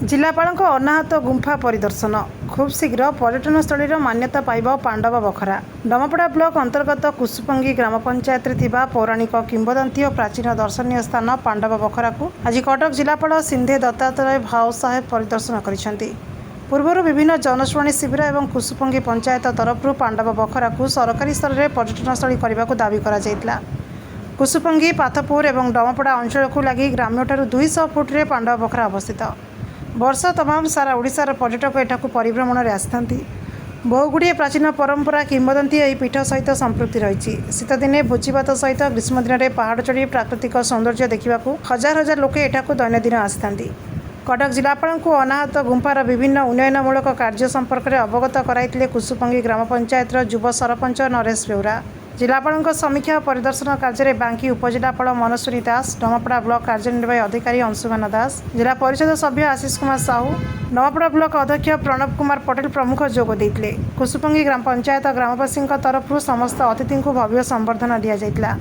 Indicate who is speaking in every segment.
Speaker 1: जिलापाल अनाहत गुंफा परिदर्शन खूब शीघ्र पर्यटनस्थली मान्यता पाइब पांडव बखरा। डमपड़ा ब्लॉक अंतर्गत कुसुपंगी ग्राम पंचायत पौराणिक किंवदंती और प्राचीन दर्शनीय स्थान पांडव बखरा को आज कटक जिलापाल सिंधे दत्तात्रेय भाव साहेब परिदर्शन करिसेंती। पूर्व विभिन्न जनशुणी शिविर और कुसुपंगी पंचायत तरफ पांडव बखरा को सरकारी स्तर में पर्यटनस्थली करने को दावी करा जायतिला। कुसुपंगी पाथपुर और डमपड़ा अंचल को लगी ग्राम्य 200 फुट रे पांडव बखरा अवस्थित। वर्ष तमाम सारा ओडिशार पर्यटक एठाकू परिभ्रमण में आसिथांती। बहुगुड़िए प्राचीन परंपरा किंवदंती यह पीठ सहित संपृक्ति रही। शीतदिने भोजीभात सहित ग्रीष्म दिन पहाड़ चढ़ी प्राकृतिक सौंदर्य देखा हजार हजार लोक एठाकू दैनंदिन आसिथांती। कटक जिलापाल को अनाहत गुंफार विभिन्न उन्नयनमूलक कार्य संपर्क में अवगत कराइथिले कुसुपंगी ग्राम पंचायत युव सरपंच नरेश बेउरा। जिलापाल समीक्षा परिदर्शन कार्य में बांकी उपजिलापाल मनस्विनी दास, डमपड़ा ब्लॉक कार्यनिर्वाही अधिकारी अंशुमान दास, जिला परिषद सभ्य आशीष कुमार साहू, डमपड़ा ब्लॉक अध्यक्ष प्रणव कुमार पटेल प्रमुख जोग देइथिले। कुसुपंगी ग्राम पंचायत ग्रामवासी तरफ समस्त अतिथि को भव्य संबर्धना दि जाइथिला।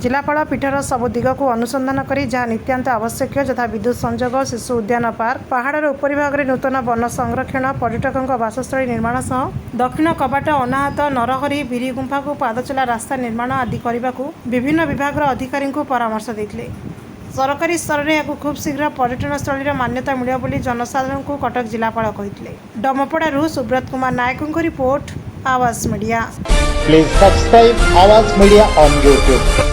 Speaker 1: जिलापाल पीठर सबु दिग को अनुसंधान करी जहाँ नित्यांत आवश्यक यथा विद्युत संजोग, शिशु उद्यान पार्क, पहाड़र उपरिभाग में नूतन वन संरक्षण, पर्यटकों वासस्थली निर्माण सह दक्षिण कबाट अनाहत नरहरी बिरी गुंफा को पादचला रास्ता निर्माण आदि करने को विभिन्न विभाग अधिकारी को परामर्श देते। सरकारी स्तर में यह खूब शीघ्र पर्यटनस्थली मान्यता मिले बोली जनसाधारण को कटक जिलापाल कहते। डमपड़ारू सुब्रत कुमार नायक रिपोर्ट, आवाज media.
Speaker 2: Please subscribe Awaaz Media on YouTube.